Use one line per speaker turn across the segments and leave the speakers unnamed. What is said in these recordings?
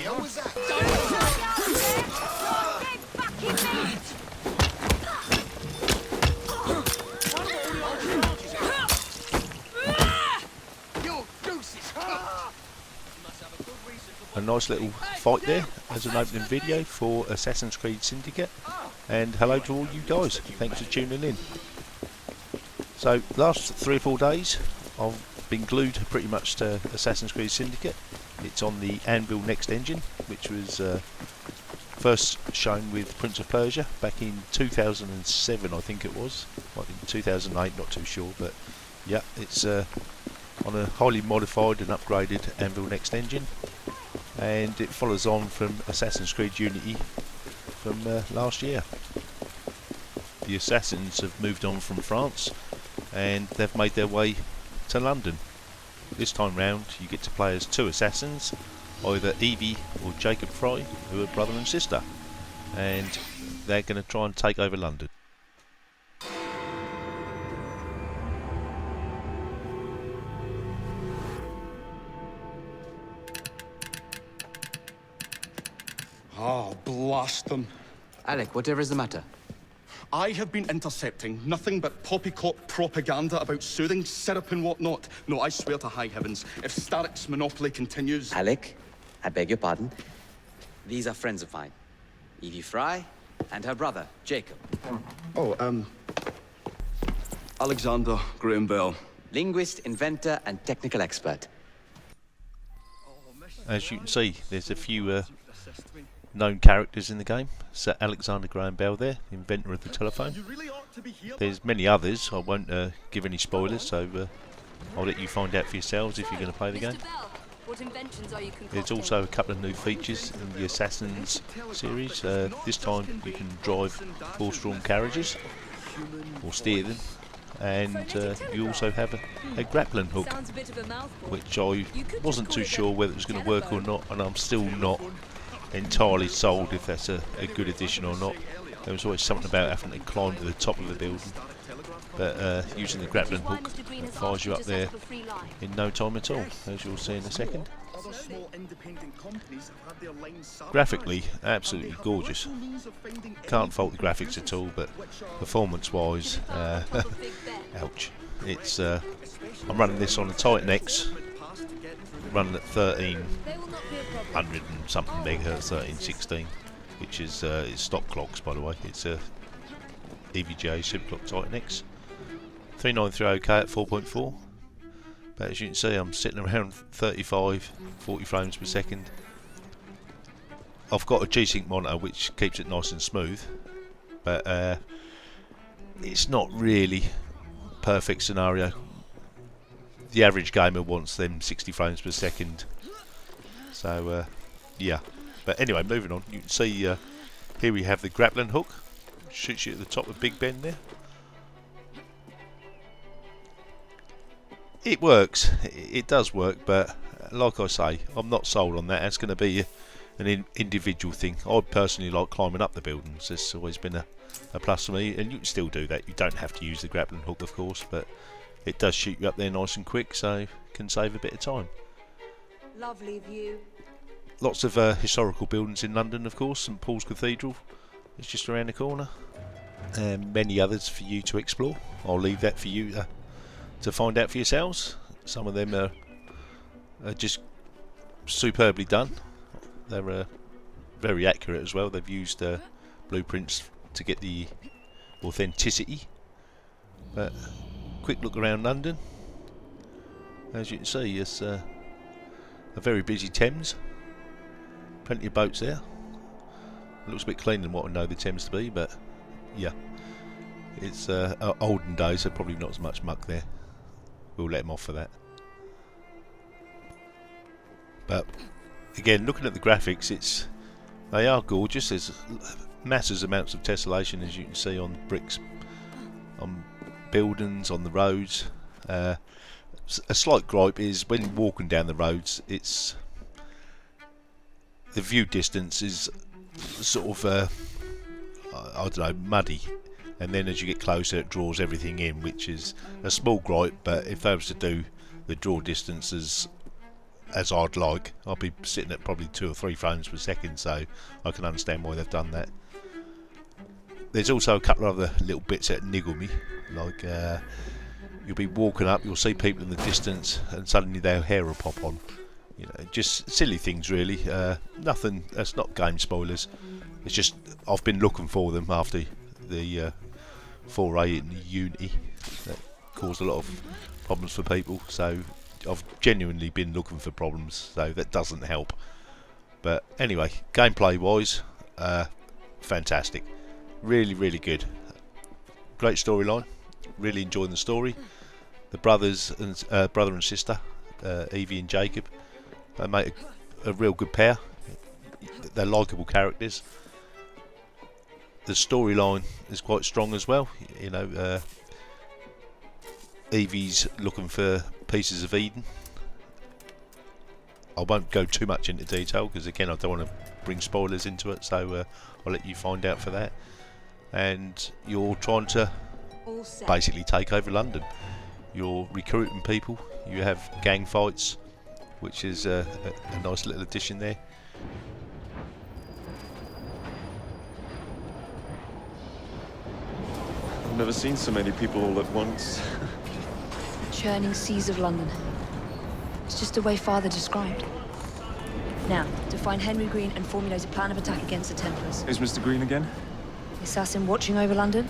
hell was that?
A nice little fight there as an opening video for Assassin's Creed Syndicate, and hello to all you guys, thanks for tuning in. So last 3 or 4 days I've been glued pretty much to Assassin's Creed Syndicate. It's on the Anvil Next engine, which was first shown with Prince of Persia back in 2007, I think it was, might be 2008, not too sure, but yeah, it's on a highly modified and upgraded Anvil Next engine. And it follows on from Assassin's Creed Unity from last year. The assassins have moved on from France and they've made their way to London. This time round you get to play as 2 assassins, either Evie or Jacob Fry, who are brother and sister, and they're going to try and take over London.
Oh, blast them.
Alec, whatever is the matter?
I have been intercepting nothing but poppycock propaganda about soothing syrup and whatnot. No, I swear to high heavens, if Starrick's monopoly continues...
Alec, I beg your pardon. These are friends of mine. Evie Fry and her brother, Jacob.
Oh, Alexander Graham Bell.
Linguist, inventor, and technical expert.
As you can see, there's a few known characters in the game. So Alexander Graham Bell there, inventor of the telephone. There's many others. I won't give any spoilers, so I'll let you find out for yourselves if you're going to play the game. There's also a couple of new features in the Assassins series. This time you can drive horse-drawn carriages, or steer them, and you also have a grappling hook, which I wasn't too sure whether it was going to work or not, and I'm still not entirely sold if that's a good addition or not. There was always something about having to climb to the top of the building, but using the grappling hook fires you up there in no time at all, as you'll see in a second. Graphically, absolutely gorgeous. Can't fault the graphics at all, but performance wise, ouch. It's I'm running this on a Titan X, running at 1300 and something megahertz, 1316, which is it's stock clocks, by the way. It's a EVGA Superclock Titan X. 3930K at 4.4, but as you can see I'm sitting around 35-40 frames per second. I've got a G-Sync monitor which keeps it nice and smooth, but it's not really a perfect scenario. The average gamer wants them 60 frames per second, so yeah. But anyway, moving on, you can see here we have the grappling hook, shoots you at the top of Big Ben there. It works, it does work, but like I say, I'm not sold on that. That's going to be an individual thing. I personally like climbing up the buildings. It's always been a plus for me, and you can still do that. You don't have to use the grappling hook, of course, but it does shoot you up there nice and quick, so can save a bit of time.
Lovely view.
Lots of historical buildings in London, of course. St Paul's Cathedral is just around the corner, and many others for you to explore. I'll leave that for you to find out for yourselves. Some of them are just superbly done. They're very accurate as well. They've used blueprints to get the authenticity. But quick look around London. As you can see, it's a very busy Thames. Plenty of boats there. It looks a bit cleaner than what I know the Thames to be, but yeah, it's olden days, so probably not as much muck there. We'll let them off for that. But again, looking at the graphics, they are gorgeous. There's massive amounts of tessellation, as you can see, on bricks, on buildings, on the roads. A slight gripe is when walking down the roads, it's the view distance is sort of I don't know, muddy, and then as you get closer it draws everything in, which is a small gripe, but if they was to do the draw distances as I'd like. I'll be sitting at probably 2 or 3 frames per second, so I can understand why they've done that. There's also a couple of other little bits that niggle me, like you'll be walking up, you'll see people in the distance, and suddenly their hair will pop on. You know, just silly things really. Nothing. That's not game spoilers. It's just I've been looking for them after the foray in Unity. That caused a lot of problems for people. So I've genuinely been looking for problems. So that doesn't help. But anyway, gameplay wise, fantastic. Really, really good. Great storyline. Really enjoying the story. The brothers and brother and sister, Evie and Jacob, they make a real good pair. They're likeable characters. The storyline is quite strong as well. You know, Evie's looking for pieces of Eden. I won't go too much into detail because again I don't want to bring spoilers into it, so I'll let you find out for that. And you're trying to basically take over London. You're recruiting people. You have gang fights, which is a nice little addition there.
I've never seen so many people all at once.
Churning seas of London. It's just the way Father described. Now, to find Henry Green and formulate a plan of attack against the Templars.
Is Mr. Green again?
The assassin watching over London?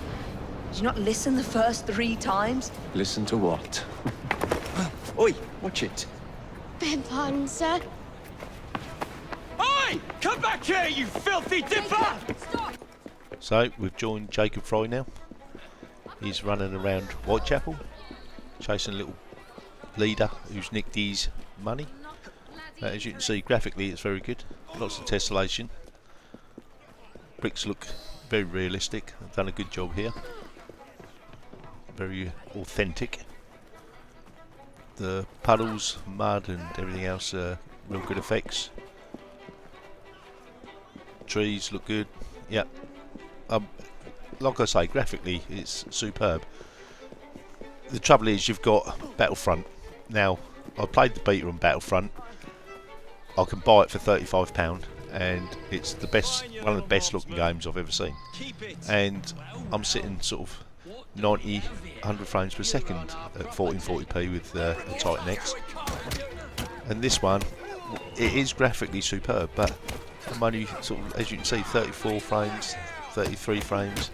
Did you not listen the first 3 times?
Listen to what? Oi, watch it.
Beg pardon, sir.
Oi! Come back here, you filthy dipper!
So we've joined Jacob Fry now. He's running around Whitechapel, chasing a little leader who's nicked his money. As you can see, graphically it's very good. Lots of tessellation. Bricks look very realistic. They've done a good job here. Very authentic. The puddles, mud and everything else are real good effects. Trees look good. Yep. Like I say, graphically it's superb. The trouble is you've got Battlefront. Now, I played the beta on Battlefront. I can buy it for £35 and it's the best, one of the best looking games I've ever seen. And I'm sitting sort of 90, 100 frames per second at 1440p with a Titan X. And this one, it is graphically superb, but I'm only sort of, as you can see, 34 frames, 33 frames.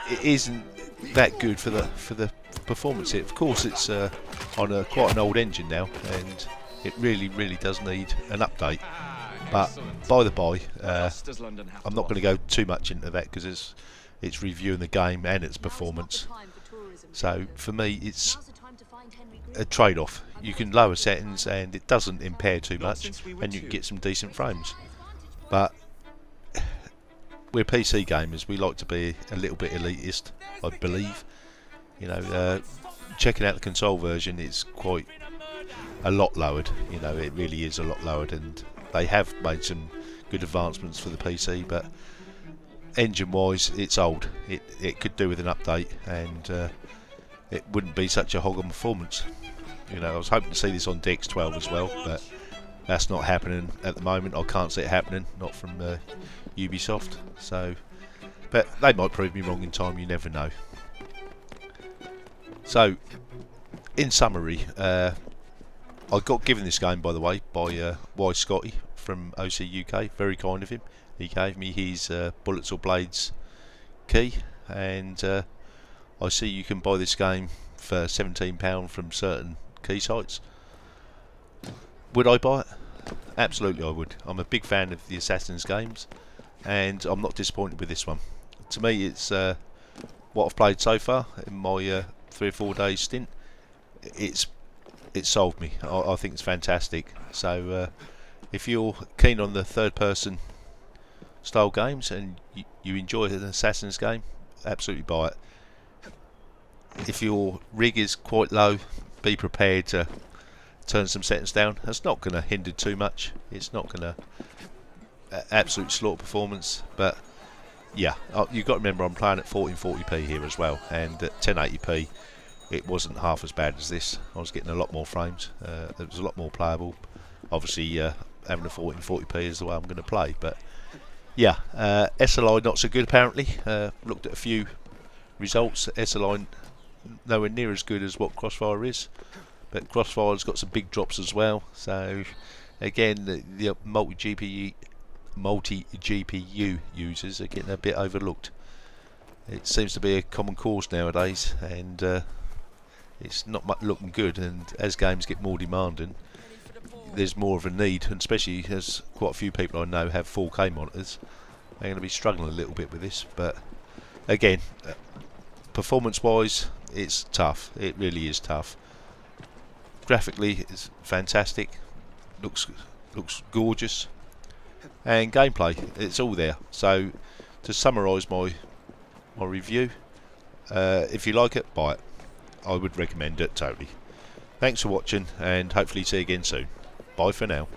It isn't that good for the performance here. Of course, it's on quite an old engine now, and it really does need an update. But by the by, I'm not going to go too much into that because it's reviewing the game and its performance. So for me, it's a trade-off. You can lower settings and it doesn't impair too much, and you can get some decent frames. But we're PC gamers. We like to be a little bit elitist, I believe. You know, checking out the console version, it's quite a lot lowered. You know, it really is a lot lowered, and they have made some good advancements for the PC. But engine-wise, it's old. It could do with an update, and it wouldn't be such a hog on performance. You know, I was hoping to see this on DX12 as well, but that's not happening at the moment. I can't see it happening, not from Ubisoft. So, but they might prove me wrong in time. You never know. So, in summary, I got given this game, by the way, by Y Scotty from OC UK. Very kind of him. He gave me his Bullets or Blades key, and I see you can buy this game for £17 from certain key sites. Would I buy it? Absolutely I would. I'm a big fan of the Assassin's games, and I'm not disappointed with this one. To me, it's what I've played so far in my 3 or 4 days stint. It sold me. I think it's fantastic. So if you're keen on the third person style games and you enjoy an Assassin's game, absolutely buy it. If your rig is quite low, be prepared to turn some settings down. That's not going to hinder too much. It's not going to absolute slaughter performance, but yeah, you've got to remember I'm playing at 1440p here as well, and at 1080p it wasn't half as bad as this. I was getting a lot more frames. It was a lot more playable. Obviously, having a 1440p is the way I'm going to play. But yeah, SLI not so good apparently. Looked at a few results. SLI nowhere near as good as what Crossfire is. But Crossfire's got some big drops as well. So again, the multi-GPU users are getting a bit overlooked. It seems to be a common cause nowadays, and it's not much looking good. And as games get more demanding, there's more of a need, and especially as quite a few people I know have 4K monitors, they're going to be struggling a little bit with this. But again, performance-wise, it's tough. It really is tough. Graphically, it's fantastic. Looks gorgeous, and gameplay, it's all there. So to summarise my review, if you like it, buy it. I would recommend it totally. Thanks for watching, and hopefully see you again soon. Bye for now.